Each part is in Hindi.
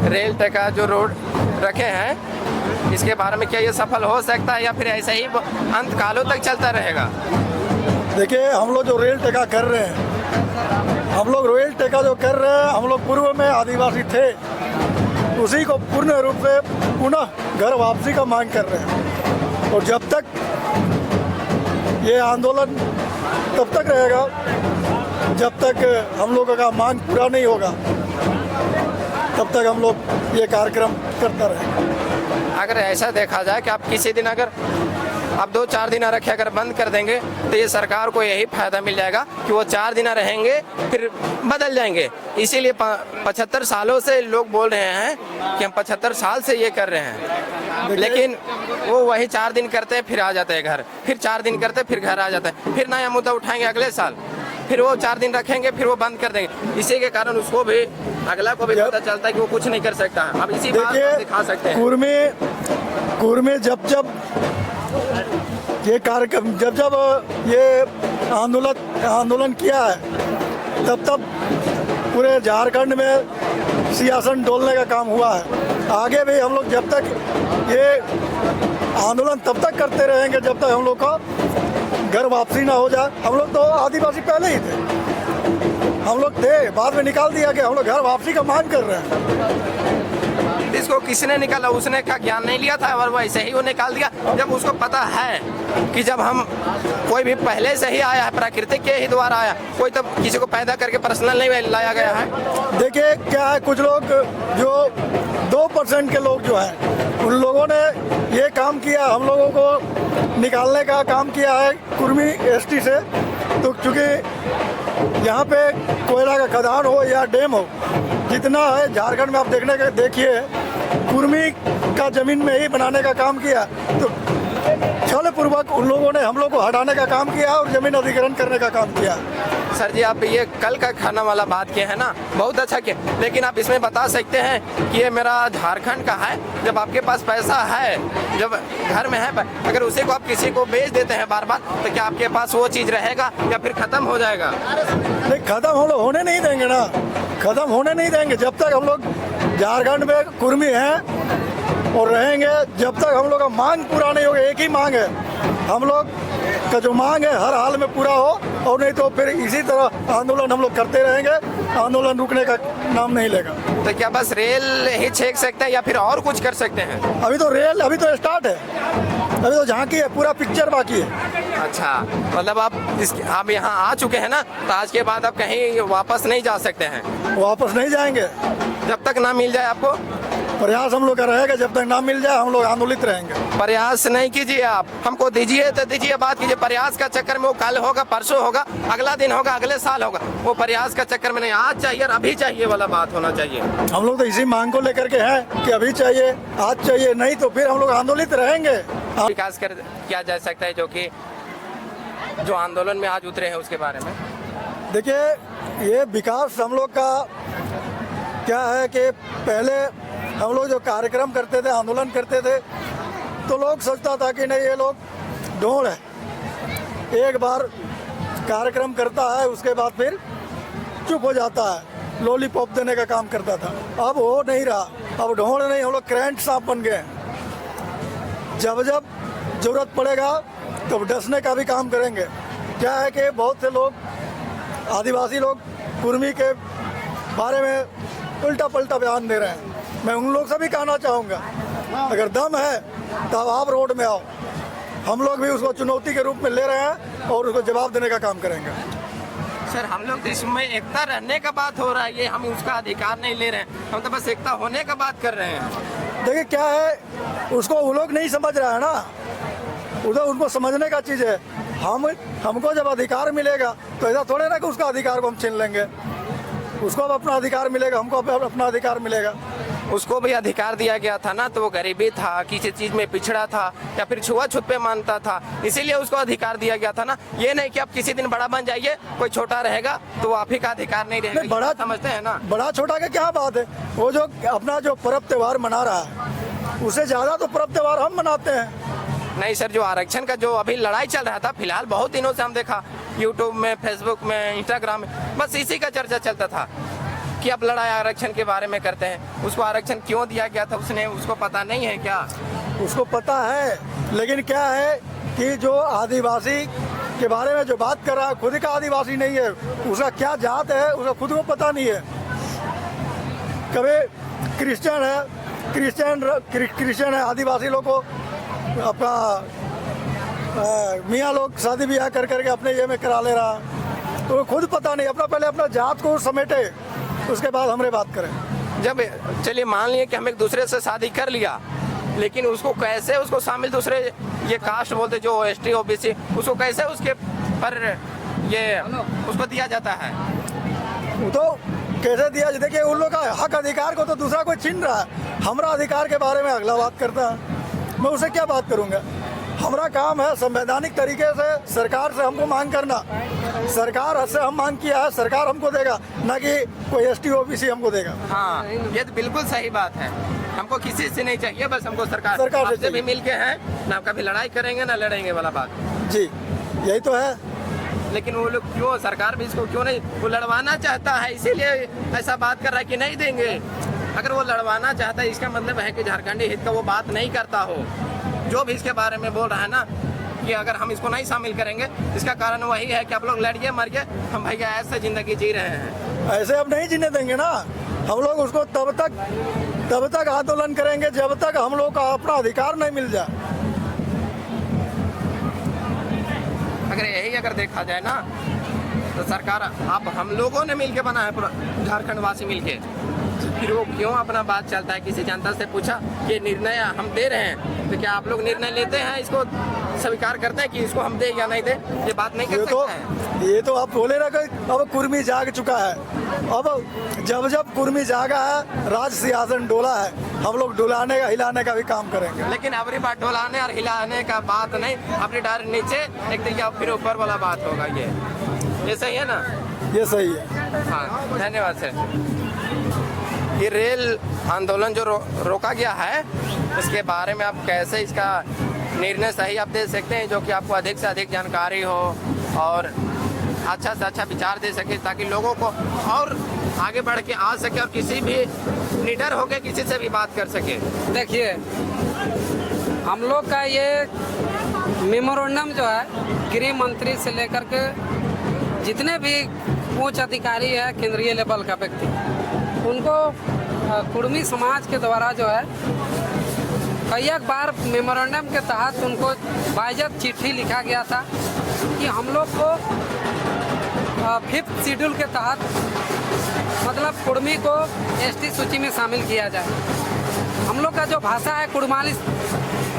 रेल टेका जो रोड रखे हैं, इसके बारे में क्या ये सफल हो सकता है या फिर ऐसे ही अंत कालों तक चलता रहेगा? देखिए, हम लोग जो रेल टेका कर रहे हैं, हम लोग रेल टेका जो कर रहे हैं, हम लोग पूर्व में आदिवासी थे, उसी को पूर्ण रूप से पुनः घर वापसी का मांग कर रहे हैं। और जब तक ये आंदोलन तब तक रहेगा जब तक हम लोगों का मांग पूरा नहीं होगा, तब तक हम लोग ये कार्यक्रम करता रहेंगे। अगर ऐसा देखा जाए कि आप किसी दिन अगर आप 2-4 दिन रखे अगर बंद कर देंगे तो ये सरकार को यही फायदा मिल जाएगा कि वो 4 दिन रहेंगे फिर बदल जाएंगे। इसीलिए 75 सालों से लोग बोल रहे हैं कि हम 75 साल से ये कर रहे हैं, लेकिन वो वही 4 दिन करते हैं फिर आ जाते हैं घर, फिर 4 दिन करते हैं फिर घर आ जाते हैं, फिर नया मुद्दा उठाएंगे अगले साल, फिर वो 4 दिन रखेंगे फिर वो बंद कर देंगे। इसी के कारण उसको भी अगला को भी पता चलता है कि वो कुछ नहीं कर सकता है। अब इसी बात को दिखा सकते हैं। कुर्मी जब ये कार्यक्रम जब ये आंदोलन किया है, तब पूरे झारखंड में सियासन डोलने का काम हुआ है। आगे भी हम लोग जब तक ये आंदोलन तब तक करते रहेंगे जब तक हम लोग का घर वापसी ना हो जाए। हम लोग तो आदिवासी पहले ही थे, हम लोग थे, बाद में निकाल दिया कि हम लोग घर वापसी का मांग कर रहे हैं। इसको किसने निकाला? उसने का ज्ञान नहीं लिया था और वैसे ही वो निकाल दिया। जब उसको पता है कि जब हम कोई भी पहले से ही आया है, प्रकृति के ही द्वारा आया, कोई तो किसी को पैदा करके पर्सनल नहीं लाया गया है। देखिए क्या है, कुछ लोग जो 2% के लोग जो हैं, उन लोगों ने ये काम किया, हम लोगों को निकालने का काम किया है कुर्मी एसटी से। तो चूँकि यहाँ पे कोयला का खदान हो या डैम हो, जितना है झारखंड में आप देखिए कुर्मी का जमीन में ही बनाने का काम किया। तो छलपूर्वक उन लोगों ने हम लोग को हटाने का काम किया और जमीन अधिग्रहण करने का काम किया। सर जी, आप ये कल का खाना वाला बात किए हैं ना, बहुत अच्छा किया, लेकिन आप इसमें बता सकते हैं कि ये मेरा झारखंड का है। जब आपके पास पैसा है, जब घर में है, अगर उसी को आप किसी को बेच देते हैं बार बार, तो क्या आपके पास वो चीज़ रहेगा या फिर ख़त्म हो जाएगा? नहीं, ख़त्म हम लोग होने नहीं देंगे ना, ख़त्म होने नहीं देंगे। जब तक हम लोग झारखंड में कुर्मी हैं और रहेंगे, जब तक हम लोग का मांग पूरा नहीं होगा। एक ही मांग है, हम लोग का जो मांग है हर हाल में पूरा हो, और नहीं तो फिर इसी तरह आंदोलन हम लोग करते रहेंगे। आंदोलन रुकने का नाम नहीं लेगा। तो क्या बस रेल ही छेक सकते हैं या फिर और कुछ कर सकते हैं? अभी तो स्टार्ट है, अभी तो झांकी है, पूरा पिक्चर बाकी है। अच्छा, मतलब आप यहाँ आ चुके हैं ना, तो आज के बाद आप कहीं वापस नहीं जा सकते हैं? वापस नहीं जाएंगे जब तक ना मिल जाए आपको। प्रयास हम लोग का रहेगा, जब तक ना मिल जाए हम लोग आंदोलित रहेंगे। प्रयास नहीं कीजिए, आप हमको दीजिए तो दीजिए, बात कीजिए। प्रयास का चक्कर में वो कल होगा, परसों होगा, अगला दिन होगा, अगले साल होगा, वो प्रयास का चक्कर में नहीं। आज चाहिए और अभी चाहिए वाला बात होना चाहिए। हम लोग तो इसी मांग को लेकर के हैं कि अभी चाहिए, आज चाहिए, नहीं तो फिर हम लोग आंदोलित रहेंगे। विकास किया जा सकता है जो आंदोलन में आज उतरे हैं उसके बारे में? देखिए, ये विकास हम लोग का क्या है कि पहले हम लोग जो कार्यक्रम करते थे, आंदोलन करते थे, तो लोग सोचता था कि नहीं ये लोग ढोंग है, एक बार कार्यक्रम करता है उसके बाद फिर चुप हो जाता है, लॉलीपॉप देने का काम करता था। अब हो नहीं रहा, अब ढोंग नहीं, हम लोग करंट सांप बन गए। जब जरूरत पड़ेगा तो डसने का भी काम करेंगे। क्या है कि बहुत से लोग, आदिवासी लोग कुर्मी के बारे में उल्टा पल्टा बयान दे रहे हैं। मैं उन लोग से भी कहना चाहूँगा, अगर दम है तब आप रोड में आओ। हम लोग भी उसको चुनौती के रूप में ले रहे हैं और उसको जवाब देने का काम करेंगे। सर, हम लोग तो इसमें एकता रहने का बात हो रहा है, ये हम उसका अधिकार नहीं ले रहे हैं, हम तो बस एकता होने का बात कर रहे हैं। देखिए क्या है, उसको वो लोग नहीं समझ रहा है ना, उधर उनको समझने का चीज़ है। हमको जब अधिकार मिलेगा तो ऐसा थोड़े ना कि उसका अधिकार को हम छीन लेंगे। उसको अब अपना अधिकार मिलेगा, हमको अपना अधिकार मिलेगा। उसको भी अधिकार दिया गया था ना, तो वो गरीबी था, किसी चीज़ में पिछड़ा था या फिर छुआछूत पे मानता था, इसीलिए उसको अधिकार दिया गया था ना। ये नहीं कि आप किसी दिन बड़ा बन जाइए, कोई छोटा रहेगा तो आप ही का अधिकार नहीं रहेगा। बड़ा समझते हैं ना, बड़ा छोटा का क्या बात है। वो जो अपना जो पर्व त्योहार मना रहा है, उससे ज़्यादा तो पर्व त्योहार हम मनाते हैं। नहीं सर, जो आरक्षण का जो अभी लड़ाई चल रहा था, फिलहाल बहुत दिनों से हम देखा यूट्यूब में, फेसबुक में, इंस्टाग्राम में, बस इसी का चर्चा चलता था। कि अब लड़ाई आरक्षण के बारे में करते हैं। उसको आरक्षण क्यों दिया गया था उसने उसको पता नहीं है क्या? उसको पता है, लेकिन क्या है कि जो आदिवासी के बारे में जो बात कर रहा है खुद का आदिवासी नहीं है, उसका क्या जात है उसका खुद को पता नहीं है। कभी क्रिश्चियन है, क्रिश्चियन है, आदिवासी लोग को अपना मियाँ लोग शादी ब्याह कर करके अपने ये में करा ले रहा, तो खुद पता नहीं। पहले अपना जात को समेटे, उसके बाद हमरे बात करें। जब चलिए मान लिए कि हम एक दूसरे से शादी कर लिया, लेकिन उसको कैसे उसको शामिल दूसरे ये कास्ट बोलते जो ST OBC उसको कैसे उसके पर ये उसको दिया जाता है? तो कैसे दिया? देखिए उन लोग का हक अधिकार को तो दूसरा कोई छीन रहा है, हमारा अधिकार के बारे में अगला बात करता है। मैं उससे क्या बात करूंगा? हमारा काम है संवैधानिक तरीके से सरकार से हमको मांग करना। सरकार से हम मांग किया है, सरकार हमको देगा, ना कि कोई ST OBC हमको देगा। हाँ, ये तो बिल्कुल सही बात है। हमको किसी से नहीं चाहिए, बस हमको सरकार से भी मिल के है ना, कभी लड़ाई करेंगे ना लड़ेंगे वाला बात। जी यही तो है। लेकिन वो लोग क्यों, सरकार भी इसको क्यों नहीं, वो लड़वाना चाहता है इसीलिए ऐसा बात कर रहा है कि नहीं देंगे। अगर वो लड़वाना चाहता है इसका मतलब है कि झारखंडी हित का वो बात नहीं करता हो। जो भी इसके बारे में बोल रहा है ना कि अगर हम इसको नहीं शामिल करेंगे, इसका कारण वही है कि आप लोग लड़िए मरिए, हम भैया ऐसे जिंदगी जी रहे हैं। ऐसे अब नहीं जीने देंगे ना हम लोग। उसको तब तक आंदोलन करेंगे जब तक हम लोग का अपना अधिकार नहीं मिल जाए। अगर यही अगर देखा जाए ना तो सरकार आप हम लोगों ने मिलके बना है, पूरा झारखंड वासी मिलके, फिर वो क्यों अपना बात चलता है? किसी जनता से पूछा कि निर्णय हम दे रहे हैं, तो क्या आप लोग निर्णय लेते हैं, इसको स्वीकार करते हैं कि इसको हम दे या नहीं दे? ये बात नहीं कर सकते हैं। ये तो आप बोले ना कि अब कुर्मी जाग चुका है। अब जब कुर्मी जागा है, राज सिंहासन डोला है, हम लोग डुलाने का हिलाने का भी काम करेंगे। लेकिन अबरी बात डोलाने और हिलाने का बात नहीं, अपनी डायरेक्ट नीचे एक दिन फिर ऊपर वाला बात होगा। ये सही है ना? ये सही है। हाँ, धन्यवाद सर। ये रेल आंदोलन जो रोका गया है, इसके बारे में आप कैसे इसका निर्णय सही आप दे सकते हैं, जो कि आपको अधिक से अधिक जानकारी हो और अच्छा से अच्छा विचार दे सके, ताकि लोगों को और आगे बढ़ के आ सके और किसी भी निडर होकर किसी से भी बात कर सके? देखिए, हम लोग का ये मेमोरेंडम जो है गृह मंत्री से लेकर के जितने भी उच्च अधिकारी है केंद्रीय लेवल का व्यक्ति, उनको कुर्मी समाज के द्वारा जो है कई बार मेमोरेंडम के तहत उनको बाइज्जत चिट्ठी लिखा गया था कि हम लोग को 5th शेड्यूल के तहत मतलब कुर्मी को ST सूची में शामिल किया जाए। हम लोग का जो भाषा है कुड़माली,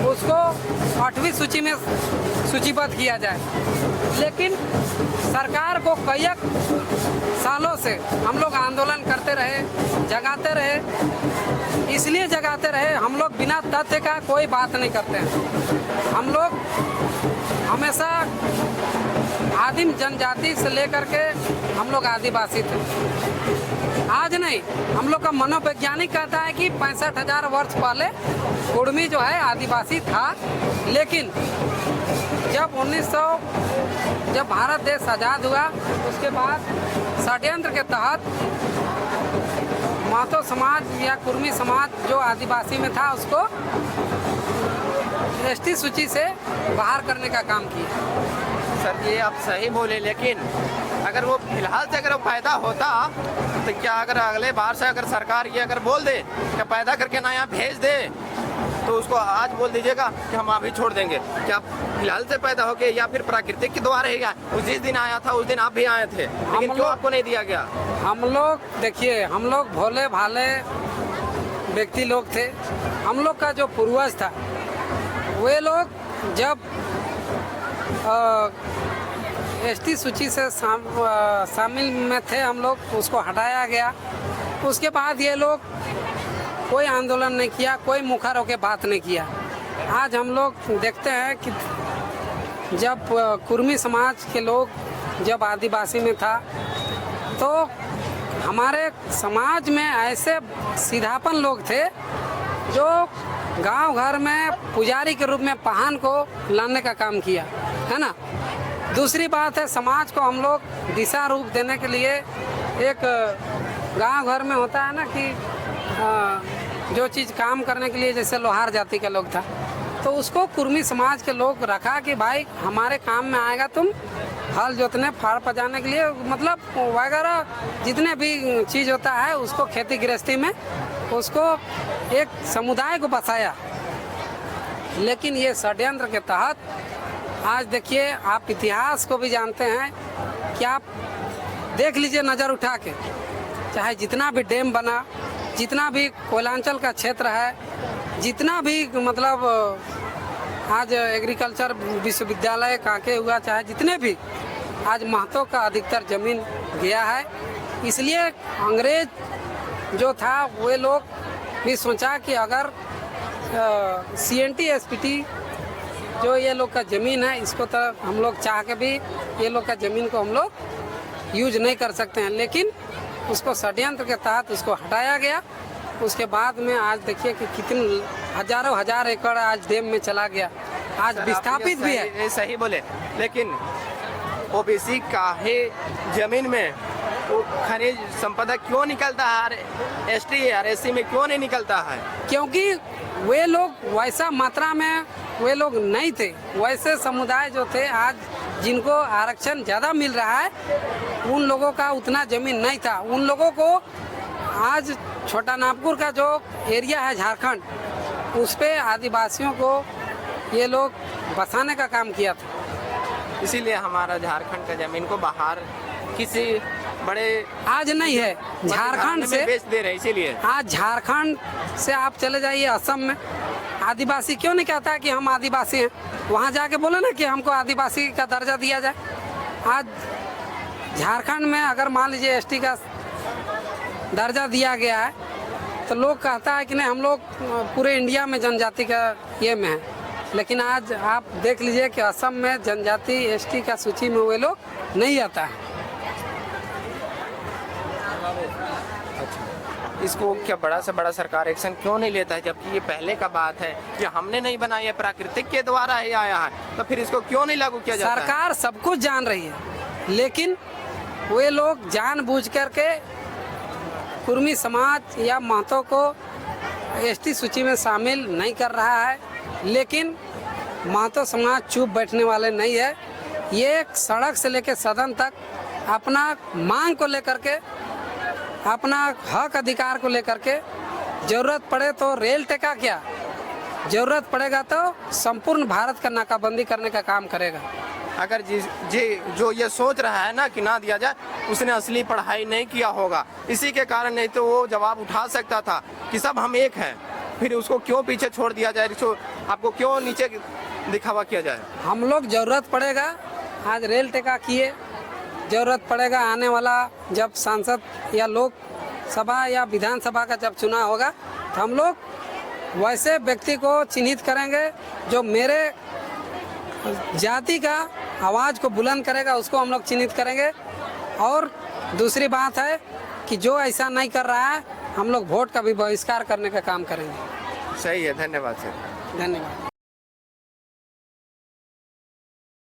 उसको 8वीं सूची में सूचीबद्ध किया जाए। लेकिन सरकार को कई सालों से हम लोग आंदोलन करते रहे, जगाते रहे। इसलिए जगाते रहे, हम लोग बिना तथ्य का कोई बात नहीं करते हैं। हम लोग हमेशा आदिम जनजाति से लेकर के हम लोग आदिवासी थे। आज नहीं, हम लोग का मनोवैज्ञानिक कहता है कि 65,000 वर्ष पहले कुर्मी जो है आदिवासी था। लेकिन जब भारत देश आज़ाद हुआ, उसके बाद षड्यंत्र के तहत मातो समाज या कुर्मी समाज जो आदिवासी में था उसको ST सूची से बाहर करने का काम किया। सर ये आप सही बोले, लेकिन अगर वो फिलहाल से अगर वो पैदा होता तो क्या अगर अगले बार से अगर सरकार ये अगर बोल दे कि पैदा करके ना यहाँ भेज दे, तो उसको आज बोल दीजिएगा कि हम अभी छोड़ देंगे? क्या फिलहाल से पैदा हो गए या फिर प्राकृतिक के द्वारा रहेगा? उस जिस दिन आया था उस दिन आप भी आए थे, लेकिन क्यों आपको नहीं दिया गया? हम लोग देखिए, हम लोग भोले भाले व्यक्ति लोग थे। हम लोग का जो पूर्वज था, वे लोग जब ST सूची से शामिल में थे, हम लोग उसको हटाया गया। उसके बाद ये लोग कोई आंदोलन नहीं किया, कोई मुखर होकर बात नहीं किया। आज हम लोग देखते हैं कि जब कुर्मी समाज के लोग जब आदिवासी में था, तो हमारे समाज में ऐसे सीधापन लोग थे जो गांव घर में पुजारी के रूप में पाहन को लाने का काम किया, है ना। दूसरी बात है, समाज को हम लोग दिशा रूप देने के लिए एक गांव घर में होता है ना कि जो चीज़ काम करने के लिए, जैसे लोहार जाति का लोग था, तो उसको कुर्मी समाज के लोग रखा कि भाई हमारे काम में आएगा, तुम हल जोतने फाड़ पजाने के लिए, मतलब वगैरह जितने भी चीज़ होता है उसको खेती गृहस्थी में उसको एक समुदाय को बसाया। लेकिन ये षड्यंत्र के तहत आज देखिए, आप इतिहास को भी जानते हैं कि आप देख लीजिए नज़र उठा के, चाहे जितना भी डैम बना, जितना भी कोयलांचल का क्षेत्र है, जितना भी मतलब आज एग्रीकल्चर विश्वविद्यालय कांके हुआ, चाहे जितने भी आज महतो का अधिकतर जमीन गया है। इसलिए अंग्रेज जो था वे लोग भी सोचा कि अगर CNT SPT जो ये लोग का ज़मीन है, इसको तो हम लोग चाह के भी ये लोग का ज़मीन को हम लोग यूज नहीं कर सकते हैं, लेकिन उसको षड्यंत्र के तहत उसको हटाया गया। उसके बाद में आज देखिए कि कितने हजारों हजार एकड़ आज डैम में चला गया, आज विस्थापित भी है। ये सही बोले, लेकिन OBC का ही जमीन में वो खनिज संपदा क्यों निकलता है, ST और SC में क्यों नहीं निकलता है? क्योंकि वे लोग वैसा मात्रा में वे लोग नहीं थे। वैसे समुदाय जो थे आज जिनको आरक्षण ज़्यादा मिल रहा है, उन लोगों का उतना ज़मीन नहीं था। उन लोगों को आज छोटा नागपुर का जो एरिया है झारखंड, उस पे आदिवासियों को ये लोग बसाने का काम किया था। इसीलिए हमारा झारखंड का जमीन को बाहर किसी बड़े आज नहीं है, झारखंड से बेच दे रहे, इसीलिए आज झारखंड से आप चले जाइए असम में, आदिवासी क्यों नहीं कहता है कि हम आदिवासी हैं? वहाँ जाके बोले ना कि हमको आदिवासी का दर्जा दिया जाए। आज झारखंड में अगर मान लीजिए ST का दर्जा दिया गया है, तो लोग कहता है कि नहीं, हम लोग पूरे इंडिया में जनजाति का ये में है। लेकिन आज आप देख लीजिए कि असम में जनजाति ST का सूची में वे लोग नहीं आता है। इसको क्या बड़ा से बड़ा सरकार एक्शन क्यों नहीं लेता है? जबकि ये पहले का बात है, ये हमने नहीं बनाया, ये प्राकृतिक के द्वारा ही आया है, तो फिर इसको क्यों नहीं लागू किया जाता है? सरकार सब कुछ जान रही है, लेकिन वे लोग जानबूझ करके कुर्मी समाज या महतो को ST सूची में शामिल नहीं कर रहा है। लेकिन महतो समाज चुप बैठने वाले नहीं है। ये सड़क से लेकर सदन तक अपना मांग को लेकर के, अपना हक अधिकार को लेकर के, जरूरत पड़े तो रेल टेका, क्या जरूरत पड़ेगा तो संपूर्ण भारत का नाकाबंदी करने का काम करेगा। अगर जो ये सोच रहा है ना कि ना दिया जाए, उसने असली पढ़ाई नहीं किया होगा। इसी के कारण, नहीं तो वो जवाब उठा सकता था कि सब हम एक हैं। फिर उसको क्यों पीछे छोड़ दिया जाए, आपको क्यों नीचे दिखावा किया जाए? हम लोग जरूरत पड़ेगा, आज रेल टेका किए, जरूरत पड़ेगा आने वाला जब सांसद या लोक सभा या विधानसभा का जब चुनाव होगा, तो हम लोग वैसे व्यक्ति को चिन्हित करेंगे जो मेरे जाति का आवाज़ को बुलंद करेगा, उसको हम लोग चिन्हित करेंगे। और दूसरी बात है कि जो ऐसा नहीं कर रहा है, हम लोग वोट का भी बहिष्कार करने का काम करेंगे। सही है, धन्यवाद सर। धन्यवाद।